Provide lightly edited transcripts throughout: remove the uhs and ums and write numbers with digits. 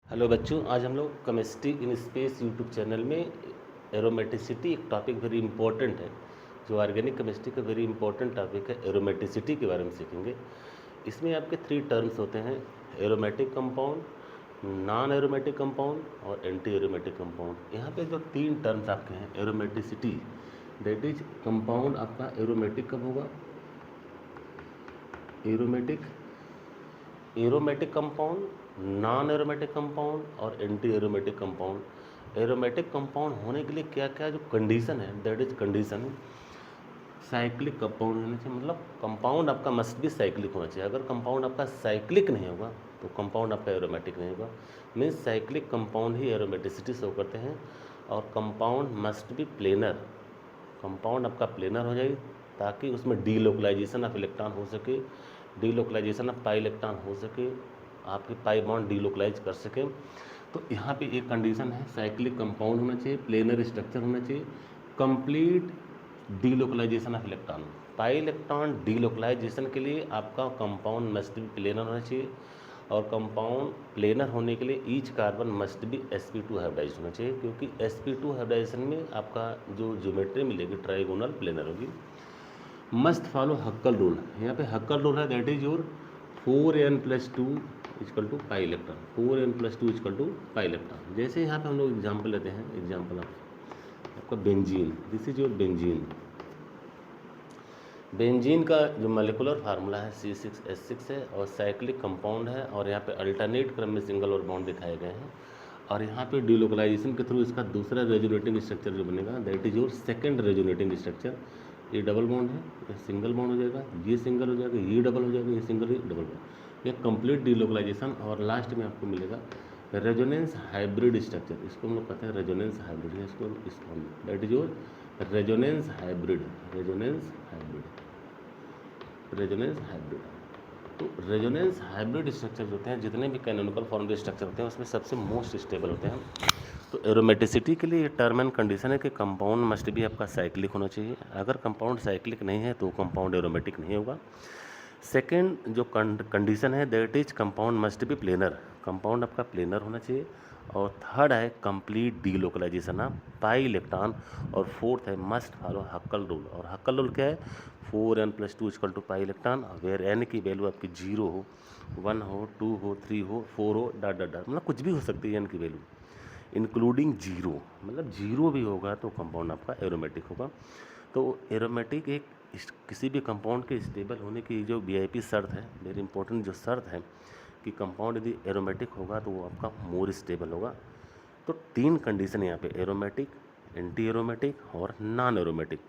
Hello बच्चों, आज हम लोग chemistry in space YouTube channel में एरोमेटिसिटी एक टॉपिक वेरी इंपॉर्टेंट है, जो ऑर्गेनिक केमिस्ट्री का वेरी इंपॉर्टेंट टॉपिक है। एरोमेटिसिटी के बारे में सीखेंगे। इसमें आपके 3 टर्म्स होते हैं: aromatic compound, non aromatic compound और एंटी एरोमेटिक कंपाउंड। यहाँ पे जो 3 टर्म्स आपके हैं एरोमेटिसिटी, दैट इज कंपाउंड आपका एरोमेटिक कब होगा? Aromatic compound, non aromatic compound और anti aromatic compound. Aromatic compound होने के लिए क्या क्या जो कंडीशन है, that is condition cyclic compound होने चाहिए। मतलब कंपाउंड आपका मस्ट भी साइक्लिक होना चाहिए। अगर कंपाउंड आपका साइक्लिक नहीं होगा तो कंपाउंड आपका एरोमेटिक नहीं होगा। मीन्स साइक्लिक कंपाउंड ही एरोमेटिसिटी शो करते हैं। और कंपाउंड मस्ट भी प्लेनर, कंपाउंड आपका प्लेनर हो जाए ताकि उसमें डीलोकलाइजेशन ऑफ इलेक्ट्रॉन हो सके, डीलोकलाइजेशन ऑफ पाई इलेक्ट्रॉन हो सके, आपके पाई बॉन्ड डीलोकलाइज कर सके। तो यहाँ पे एक कंडीशन है, साइक्लिक कंपाउंड होना चाहिए, प्लेनर स्ट्रक्चर होना चाहिए, complete delocalization of electron. Pi electron delocalization के लिए आपका कंपाउंड मस्ट भी प्लेनर होना चाहिए। और कंपाउंड प्लेनर होने के लिए ईच कार्बन मस्ट भी sp2 हाइब्रिडाइज होना चाहिए, क्योंकि sp2 हाइब्रिडाइजेशन में आपका जो ज्योमेट्री मिलेगी ट्राइगोनल प्लेनर होगी। Must follow Huckel rule. यहाँ पे हक्कल रूल है, that is your 4n+2 equal to pi electron, 4n+2 equal to pi electron. जैसे यहाँ पे हम लोग एग्जाम्पल लेते हैं, एग्जाम्पल आपका benzene, this is your benzene. Benzene का जो मोलेकुलर फार्मूला है C6H6 है और साइक्लिक कंपाउंड है। और यहाँ पे अल्टरनेट क्रम में सिंगल और बॉन्ड दिखाए गए हैं। और यहाँ पे डीलोकलाइजेशन के थ्रू इसका दूसरा रेजोनेटिंग स्ट्रक्चर जो बनेगा, that is your second resonating structure. ये डबल बॉन्ड है, ये सिंगल बॉन्ड हो जाएगा, ये सिंगल हो जाएगा, ये डबल हो जाएगा, ये सिंगल, ये डबल बॉन्ड, ये कंप्लीट डीलोकलाइजेशन। और लास्ट में आपको मिलेगा रेजोनेंस हाइब्रिड स्ट्रक्चर। इसको हम लोग कहते हैं रेजोनेंस हाइब्रिड, इसको that is your resonance hybrid, resonance hybrid, resonance hybrid. तो रेजोनेंस हाइब्रिड स्ट्रक्चर जो होते हैं, जितने भी कैनोनिकल फॉर्म के स्ट्रक्चर होते हैं, उसमें सबसे मोस्ट स्टेबल होते हैं। तो एरोमेटिसिटी के लिए ये टर्म एंड कंडीशन है कि कंपाउंड मस्ट भी आपका साइक्लिक होना चाहिए। अगर कंपाउंड साइक्लिक नहीं है तो कंपाउंड एरोमेटिक नहीं होगा। सेकेंड जो कंडीशन है, that is compound must be planar, compound आपका प्लेनर होना चाहिए। और थर्ड है complete delocalization of pi electron. और फोर्थ है मस्ट फॉलो हक्कल रूल। और हक्कल रूल क्या है? 4n+2 equal to pi electron, where n की वैल्यू आपकी 0 हो, 1 हो, 2 हो, 3 हो, 4 हो, डॉट डॉट डॉट, मतलब कुछ भी हो सकती है n की वैल्यू, इंक्लूडिंग 0। मतलब 0 भी होगा तो कंपाउंड आपका एरोमेटिक होगा। तो एरोमेटिक एक किसी भी कंपाउंड के स्टेबल होने की जो वीआईपी शर्त है, वेरी इंपॉर्टेंट जो शर्त है कि कंपाउंड यदि एरोमेटिक होगा तो वो आपका मोर स्टेबल होगा। तो 3 कंडीशन है यहाँ पे, एरोमेटिक, एंटी एरोमेटिक और नॉन एरोमेटिक।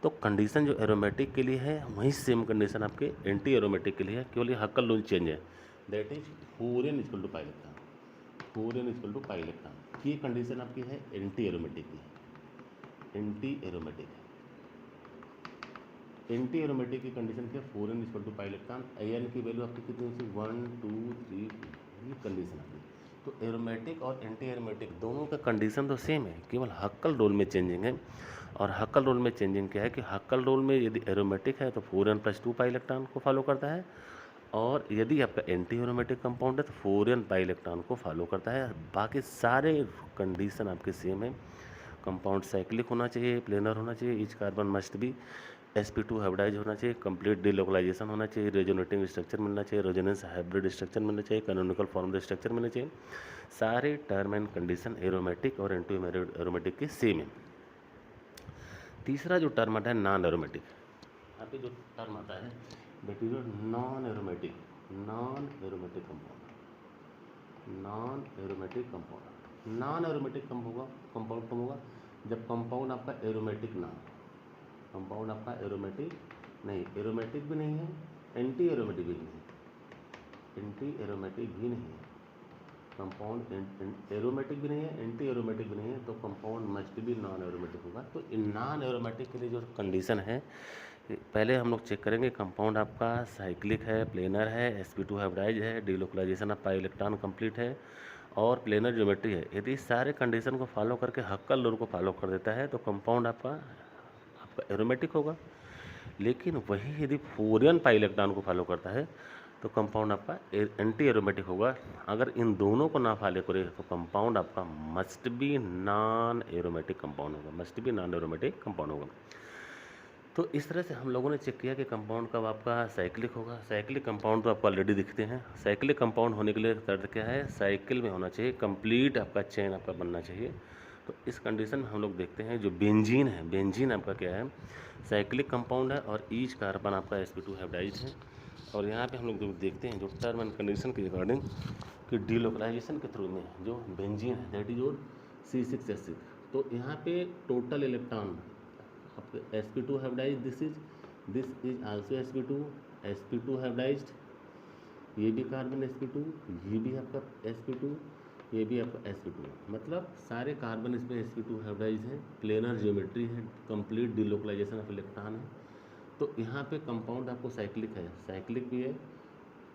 तो कंडीशन जो एरोमेटिक के लिए है वही सेम कंडीशन आपके एंटी एरोमेटिक के लिए है, केवल ये हक्कल रूल चेंज है, that is 4n equal to pi electron, 4n equal to pi electron. ये कंडीशन आपकी है एंटी एरोमेटिक की, एंटी एरोमेटिक है। एंटी एरोमेटिक की कंडीशन क्या है? 4n equal to pi electron, an की वैल्यू आपकी कितनी होती है? 1 2 3, ये कंडीशन आपकी। तो एरोमेटिक और एंटी एरोमेटिक दोनों का कंडीशन तो सेम है, केवल हक्कल रोल में चेंजिंग है। और हक्कल रोल में चेंजिंग क्या है कि हक्कल रोल में यदि एरोमेटिक है तो 4n+2 पाई इलेक्ट्रॉन को फॉलो करता है। और यदि आपका एंटी एरोमेटिक कंपाउंड है तो 4n पाई इलेक्ट्रॉन को फॉलो करता है। बाकी सारे कंडीशन आपके सेम है। कंपाउंड साइक्लिक होना चाहिए, प्लेनर होना चाहिए, ईच कार्बन मस्ट भी sp2 हाइब्रिडाइज होना चाहिए, कंप्लीट डीलोकलाइजेशन होना चाहिए, रेजोनेटिंग स्ट्रक्चर मिलना चाहिए, रेजोनेंस हाइब्रिड स्ट्रक्चर मिलना चाहिए, कैनोनिकल फॉर्म स्ट्रक्चर मिलना चाहिए। सारे टर्म एंड कंडीशन एरोमेटिक और एंटी एरोमेटिक के सेम है। तीसरा जो टर्म आता है नॉन एरोमेटिक, यहाँ पे जो टर्म आता है that is non aromatic, non aromatic compound, non aromatic compound. Non aromatic compound कब होगा? जब कंपाउंड आपका एरोमेटिक ना हो, कंपाउंड आपका एरोमेटिक नहीं, एरोमेटिक भी नहीं है, एंटी एरोमेटिक भी नहीं है, एंटी एरोमेटिक भी नहीं है, कंपाउंड एरोमेटिक भी नहीं है, एंटी एरोमेटिक भी नहीं है, तो कंपाउंड मस्ट भी नॉन एरोमेटिक होगा। तो इन नॉन एरोमेटिक के लिए जो कंडीशन है, पहले हम लोग चेक करेंगे कंपाउंड आपका साइक्लिक है, प्लेनर है, sp2 हाइब्रिडाइज है, delocalization of pi electron complete है और प्लेनर ज्योमेट्री है। यदि सारे कंडीशन को फॉलो करके हक्कल रूल को फॉलो कर देता है तो कंपाउंड आपका एरोमेटिक होगा। लेकिन वही यदि 4n पाई इलेक्ट्रॉन को फॉलो करता है तो कंपाउंड आपका एंटी एरोमेटिक होगा। अगर इन दोनों को ना फॉलो करे तो कंपाउंड आपका must be non aromatic compound होगा, must be non aromatic compound होगा। तो इस तरह से हम लोगों ने चेक किया कि कंपाउंड कब आपका साइक्लिक होगा। साइक्लिक कंपाउंड तो आपको ऑलरेडी दिखते हैं। साइक्लिक कंपाउंड होने के लिए शर्त क्या है, साइकिल में होना चाहिए, कंप्लीट आपका चेन आपका बनना चाहिए। तो इस कंडीशन में हम लोग देखते हैं जो बेंजीन है, बेंजीन आपका क्या है, साइक्लिक कंपाउंड है और ईच कार्बन आपका sp2 हाइब्रिडाइज्ड है। और यहाँ पे हम लोग जो देखते हैं जो टर्म एंड कंडीशन के अकॉर्डिंग कि डीलोकलाइजेशन के थ्रू में जो बेंजीन है दैट इज योर C6H6। तो यहाँ पे टोटल इलेक्ट्रॉन आपके sp2 hybridize, this is also sp2 hybridized, ये भी कार्बन sp2, ये भी आपका sp2, ये भी आपका sp2, मतलब सारे कार्बन इसमें sp2 हाइब्रिडाइज है, प्लेनर ज्योमेट्री है, कंप्लीट डिलोकलाइजेशन ऑफ इलेक्ट्रॉन है। तो यहाँ पे कंपाउंड आपको साइक्लिक है, साइक्लिक भी है,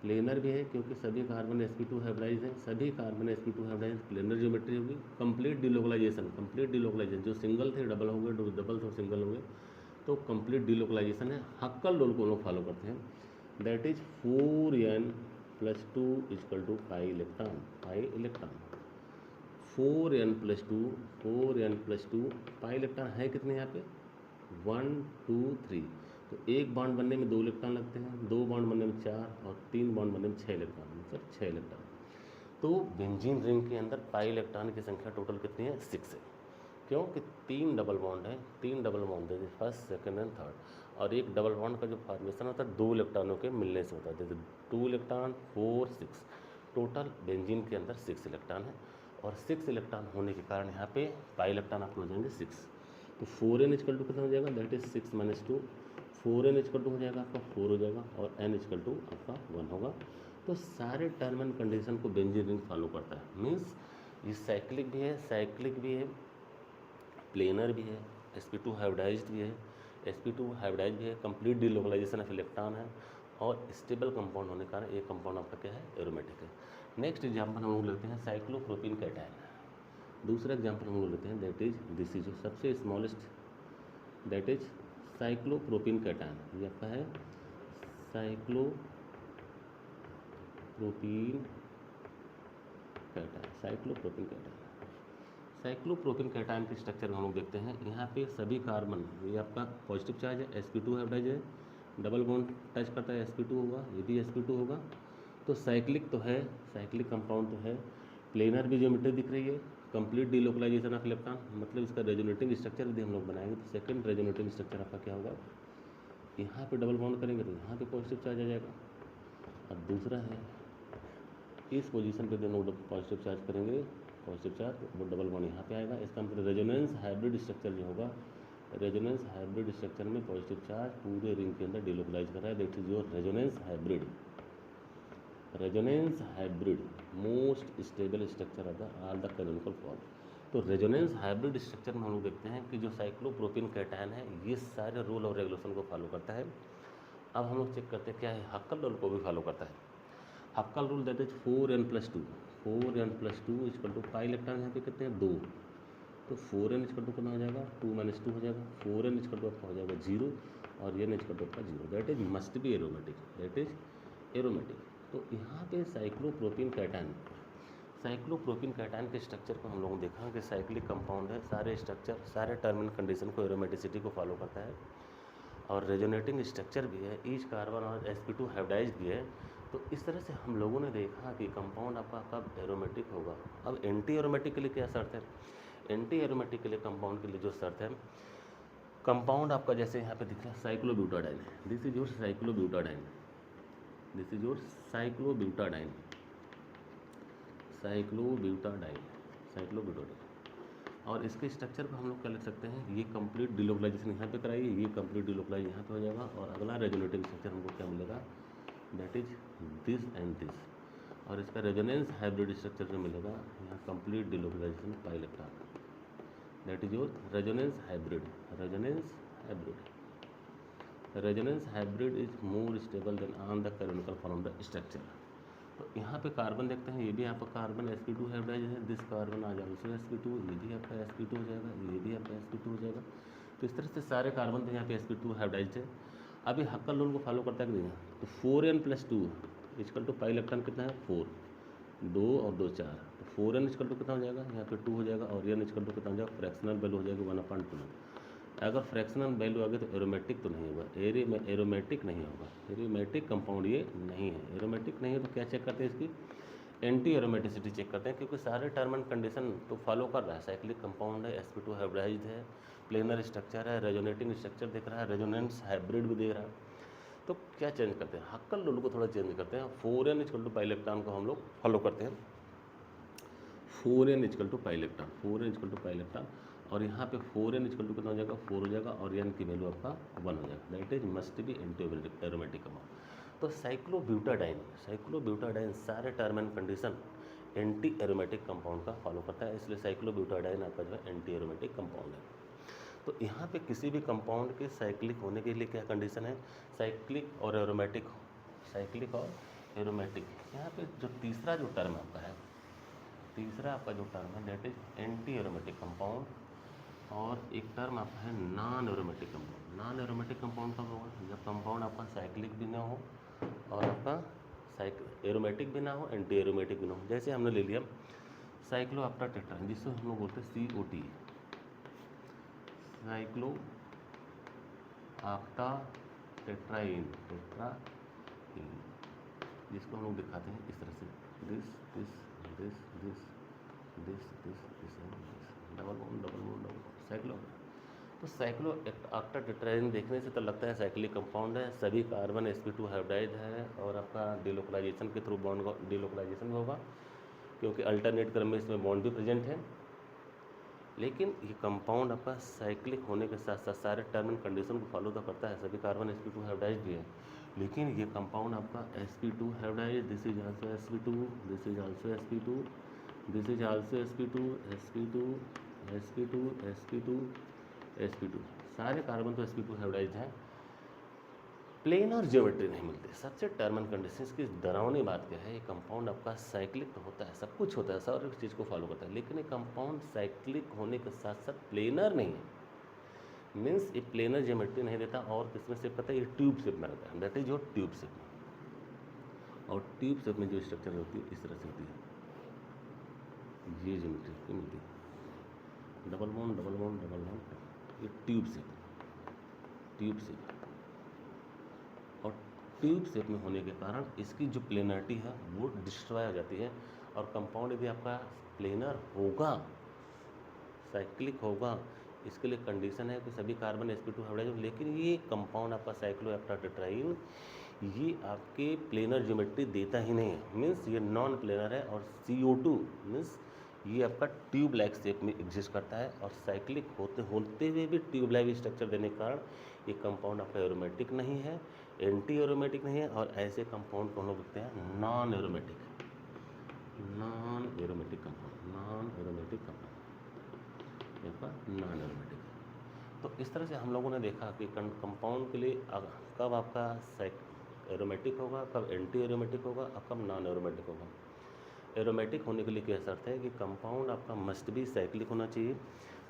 प्लेनर भी है, क्योंकि सभी कार्बन sp2 हाइब्रिडाइज है, सभी carbon sp2 hybridize, planar geometry होगी, कंप्लीट डिलोकलाइजेशन, जो सिंगल थे डबल हो गए, जो डबल थे सिंगल हो गए, तो कंप्लीट डिलोकलाइजेशन है। हक्कल रूल को लोग फॉलो करते हैं, that is 4n+2 = pi electron, 4n+2 pi electron है कितने यहाँ पे, 1 2 3। तो एक बॉन्ड बनने में 2 इलेक्ट्रॉन लगते हैं, 2 बॉन्ड बनने में 4 और 3 बॉन्ड बनने में 6 इलेक्ट्रॉन, मतलब 6 इलेक्ट्रॉन। तो बेंजीन रिंग के अंदर पाई इलेक्ट्रॉन की संख्या टोटल कितनी है, 6 है, क्योंकि 3 डबल बॉन्ड है, 3 डबल बॉन्ड है, फर्स्ट सेकंड एंड थर्ड, और एक डबल बॉन्ड का जो फॉर्मेशन होता है 2 इलेक्ट्रॉनों के मिलने से होता है, जैसे 2 इलेक्ट्रॉन 4 6, टोटल बेंजीन के अंदर 6 इलेक्ट्रॉन है। और 6 इलेक्ट्रॉन होने के कारण यहाँ पे पाई इलेक्ट्रॉन आपके हो जाएंगे 6। तो 4n = कितना हो जाएगा, दैट इज 6 - 2, 4n = हो जाएगा आपका 4 हो जाएगा, और n = आपका 1 होगा। तो सारे टर्म एंड कंडीशन को बेंजीन रिंग फॉलो करता है, मीन्स ये साइक्लिक भी है, प्लेनर भी है, sp2 हाइब्रिडाइज्ड भी है, कंप्लीट डिलोकलाइजेशन ऑफ इलेक्ट्रॉन है, और स्टेबल कंपाउंड होने के कारण एक कंपाउंड आपका क्या है, एरोमेटिक है। नेक्स्ट एग्जांपल हम लोग लेते हैं साइक्लोप्रोपीन कैटायन। दूसरा एग्जांपल हम लोग लेते हैं, दैट इज दिस इज जो सबसे smallest, that is cyclopropene cation. ये आपका है साइक्लोप्रोपीन कैटायन के स्ट्रक्चर में हम लोग देखते हैं, यहाँ पे सभी कार्बन, ये आपका पॉजिटिव चार्ज है, sp2 हाइब्रिडाइज है, डबल बॉन्ड टच करता है, sp2 होगा, ये भी sp2 होगा। तो साइक्लिक तो है, साइक्लिक कंपाउंड तो है, प्लेनर भी ज्योमेट्री दिख रही है, कंप्लीट डिलोकलाइजेशन ऑफ इलेक्ट्रॉन, मतलब इसका रेजोनेटिंग स्ट्रक्चर यदि हम लोग बनाएंगे तो सेकंड रेजोनेटिंग स्ट्रक्चर आपका क्या होगा, यहाँ पे डबल बॉन्ड करेंगे तो यहाँ पे पॉजिटिव चार्ज आ जाएगा, और दूसरा है इस पोजीशन पे दोनों पॉजिटिव चार्ज करेंगे, पॉजिटिव चार्ज, वो डबल बॉन्ड यहाँ पे आएगा। इसका मतलब रेजोनेंस हाइब्रिड स्ट्रक्चर जो होगा, रेजोनेंस हाइब्रिड स्ट्रक्चर में पॉजिटिव चार्ज पूरे रिंग के अंदर डिलोकलाइज कर रहा है, that is your resonance hybrid most stable structure of the all the canonical form. तो रेजोनेंस हाइब्रिड स्ट्रक्चर में हम लोग देखते हैं कि जो साइक्लोप्रोपीन कैटायन है ये सारे रूल और रेगुलेशन को फॉलो करता है। अब हम लोग चेक करते हैं क्या है, हक्कल रूल को भी फॉलो करता है। Huckel rule that is 4n+2 = pi electron, यहाँ पे कितने हैं, 2, तो 4n = कितना हो जाएगा, 2 - 2 हो जाएगा, 4n = आपका हो जाएगा 0, और n = आपका 0, that is must be aromatic. तो यहाँ पे साइक्लोप्रोपीन कैटायन के स्ट्रक्चर को हम लोगों ने देखा कि साइक्लिक कंपाउंड है, सारे स्ट्रक्चर सारे टर्म एंड कंडीशन को एरोमेटिसिटी को फॉलो करता है, और रेजोनेटिंग स्ट्रक्चर भी है, ईच कार्बन और sp2 हाइब्रिडाइज्ड भी है। तो इस तरह से हम लोगों ने देखा कि कंपाउंड आपका कब एरोमेटिक होगा। अब एंटी एरोमेटिक के लिए क्या शर्त है, एंटी एरोमेटिक के लिए कंपाउंड के लिए जो शर्त है, कंपाउंड आपका जैसे यहाँ पे दिख रहा है cyclobutadiene, this is your cyclobutadiene, और इसके स्ट्रक्चर को हम लोग क्या लिख सकते हैं, ये कंप्लीट डिलोकलाइजेशन यहाँ पे कराइए, ये कंप्लीट डिलोकलाइज यहाँ पे हो जाएगा, और अगला रेजोनेटिंग स्ट्रक्चर हमको क्या मिलेगा, that is this and this, और इसका रेजोनेंस हाइब्रिड स्ट्रक्चर जो मिलेगा यहाँ complete delocalisation pi electron, that is your resonance hybrid is more stable then on the canonical form the structure. तो यहाँ पे कार्बन देखते हैं, ये भी आपका कार्बन sp2 हाइब्रिडाइज है, दिस कार्बन आ जाएगा उससे sp2, ये भी आपका sp2 हो जाएगा, ये भी आपका sp2 हो जाएगा। तो इस तरह से सारे कार्बन तो यहाँ पे sp2 हाइब्रिडाइज है। अभी हक्कल रूल को फॉलो करता है कि नहीं, तो 4n+2 equal to pi electron कितना है 4, 2 और 2 4, तो 4n इक्वल टू कितना हो जाएगा, यहाँ पे 2 हो जाएगा और n इक्वल टू कितना हो जाएगा, फ्रैक्शनल वैल्यू हो जाएगी 1/2। अगर फ्रैक्शनल वैल्यू आ गई तो एरोमेटिक तो नहीं होगा, एरोमेटिक नहीं होगा, एरोमेटिक कंपाउंड ये नहीं है। एरोमेटिक नहीं है तो क्या चेक करते हैं, इसकी एंटी एरोमेटिसिटी चेक करते हैं, क्योंकि सारे टर्म एंड कंडीशन तो फॉलो कर रहा है। साइक्लिक कंपाउंड है, sp2 हाइब्रिडाइज्ड है, प्लेनर स्ट्रक्चर है, रेजोनेटिंग स्ट्रक्चर दिख रहा है, रेजोनेंस हाइब्रिड भी दे रहा है। तो क्या चेंज करते हैं, हक्कल रूल को थोड़ा चेंज करते हैं। 4n equal to pi electron को हम लोग फॉलो करते हैं, 4n equal to pi electron, 4n equal to pi electron, और यहाँ पे 4n इक्वल टू कितना हो जाएगा, 4 हो जाएगा और n की वैल्यू आपका 1 हो जाएगा। That is must be anti aromatic compound. तो साइक्लोब्यूटाडाइन सारे term and condition anti aromatic compound का फॉलो करता है, इसलिए साइक्लोब्यूटाडाइन आपका जो है एंटी एरोमेटिक कंपाउंड है। तो यहाँ पे किसी भी कंपाउंड के साइक्लिक होने के लिए क्या कंडीशन है, साइक्लिक और एरोमेटिक, साइक्लिक और एरोमेटिक। यहाँ पे जो तीसरा जो टर्म आपका है, तीसरा आपका जो टर्म है that is anti aromatic compound, और एक टर्म आपका है non aromatic compound. Non aromatic compound कब होगा, जब कंपाउंड आपका साइक्लिक भी ना हो और आपका एरोमेटिक भी ना हो, एंटी एरोमेटिक भी ना हो। जैसे हमने ले लिया साइक्लो आफ्टर टेट्राइन, जिसको हम लोग बोलते हैं COT, साइक्लो आफ्टा टेट्राइन, जिसको हम लोग दिखाते हैं इस तरह से, this this this this this this this double bond cyclo. तो साइक्लो आफ्टर टेट्राइन देखने से तो लगता है साइक्लिक कंपाउंड है, सभी कार्बन sp2 हाइब्रिडाइज है, और आपका डिलोकलाइजेशन के थ्रू बॉन्ड का डिलोकलाइजेशन भी होगा, क्योंकि अल्टरनेट क्रम में इसमें बॉन्ड भी प्रेजेंट है। लेकिन ये कंपाउंड आपका साइक्लिक होने के साथ साथ सारे टर्म एंड कंडीशन को फॉलो तो करता है, सभी कार्बन sp2 हाइब्रिडाइज भी है, लेकिन ये कंपाउंड आपका sp2 hybridize, this is also sp2, this is also sp2, this is also sp2, sp2 sp2 sp2 sp2, सारे कार्बन तो sp2 हाइब्रिडाइज हैं। प्लेनर ज्योमेट्री नहीं मिलती। सबसे टर्म एंड कंडीशंस की डरावनी बात क्या है, ये कंपाउंड आपका साइक्लिक तो होता है, सब कुछ होता है, सारी चीज़ को फॉलो करता है, लेकिन ये कंपाउंड साइक्लिक होने के साथ साथ प्लेनर नहीं है। मीन्स ये प्लेनर ज्योमेट्री नहीं देता, और किसमें शेप करता है, ये ट्यूब शेप में रहता है, that is your tube shape में। और ट्यूब शेप में जो स्ट्रक्चर होती है इस तरह से होती है, ये ज्योमेट्री मिलती है, double bond double bond double bond, ये ट्यूब शेप, ट्यूब शेप। और ट्यूब शेप में होने के कारण इसकी जो प्लेनरिटी है वो डिस्ट्रॉय हो जाती है, और कंपाउंड यदि आपका प्लेनर होगा, साइक्लिक होगा, इसके लिए कंडीशन है कि सभी कार्बन sp2 हाइब्रिडाइज, लेकिन ये कंपाउंड आपका साइक्लो आफ्टर टेट्राइन ये आपके प्लेनर ज्योमेट्री देता ही नहीं है, मीन्स ये नॉन प्लेनर है। और CO2 मीन्स ये आपका ट्यूब लाइक शेप में एग्जिस्ट करता है, और साइक्लिक होते हुए भी ट्यूब लाइक स्ट्रक्चर देने के कारण ये कंपाउंड आपका एरोमेटिक नहीं है, एंटी एरोमेटिक नहीं है, और ऐसे कंपाउंड को हम लोग कहते हैं non aromatic, non aromatic compound, non aromatic compound, non aromatic. तो इस तरह से हम लोगों ने देखा कि कंपाउंड के लिए कब आपका एरोमेटिक होगा, कब एंटी एरोमेटिक होगा, और कब नॉन एरोमेटिक होगा। एरोमेटिक होने के लिए क्या शर्त है कि कंपाउंड आपका मस्ट भी साइक्लिक होना चाहिए,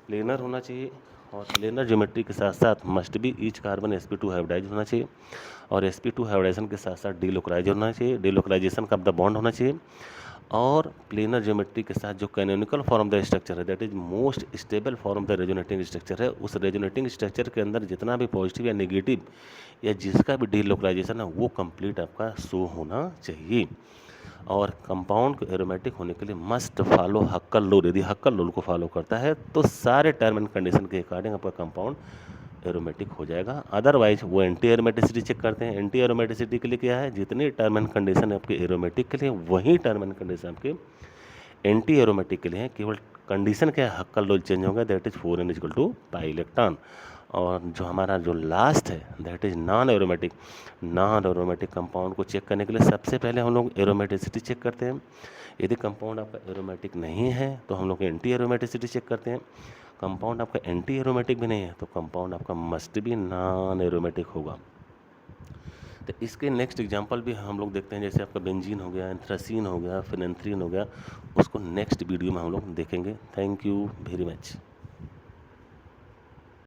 प्लेनर होना चाहिए, और प्लेनर ज्योमेट्री के साथ साथ मस्ट भी ईच कार्बन sp2 हाइब्रिडाइज होना चाहिए, और sp2 हाइब्रिडाइजेशन के साथ साथ डिलोकलाइज होना चाहिए, डिलोकलाइजेशन का द बॉन्ड होना चाहिए, और प्लेनर ज्योमेट्री के साथ जो कैनोनिकल फॉर्म द स्ट्रक्चर है that is most stable form the resonating structure है, उस रेजोनेटिंग स्ट्रक्चर के अंदर जितना भी पॉजिटिव या नेगेटिव या जिसका भी डिलोकलाइजेशन है वो कंप्लीट आपका शो होना चाहिए। और कंपाउंड को एरोमेटिक होने के लिए मस्ट फॉलो हक्कल रूल, यदि हक्कल रूल को फॉलो करता है तो सारे टर्म एंड कंडीशन के अकॉर्डिंग आपका कंपाउंड एरोमेटिक हो जाएगा। अदरवाइज वो एंटी एरोमेटिसिटी चेक करते हैं, एंटी एरोमेटिसिटी के लिए क्या है, जितनी टर्म एंड कंडीशन है आपके एरोमेटिक के लिए वही टर्म एंड कंडीशन आपके एंटी एरोमेटिक के लिए है, केवल कंडीशन क्या है, हक्कल रूल चेंज होगा, that is 4n equal to pi electron. और जो हमारा जो लास्ट है that is non aromatic. Non aromatic compound को चेक करने के लिए सबसे पहले हम लोग एरोमेटिसिटी चेक करते हैं, यदि कंपाउंड आपका एरोमेटिक नहीं है तो हम लोग एंटी एरोमेटिसिटी चेक करते हैं, कंपाउंड आपका एंटी एरोमेटिक भी नहीं है तो कंपाउंड आपका मस्ट भी नॉन एरोमेटिक होगा। तो इसके नेक्स्ट एग्जांपल भी हम लोग देखते हैं, जैसे आपका बेंजीन हो गया, एंथ्रासीन हो गया, फिनेंथ्रीन हो गया, उसको नेक्स्ट वीडियो में हम लोग देखेंगे। Thank you very much.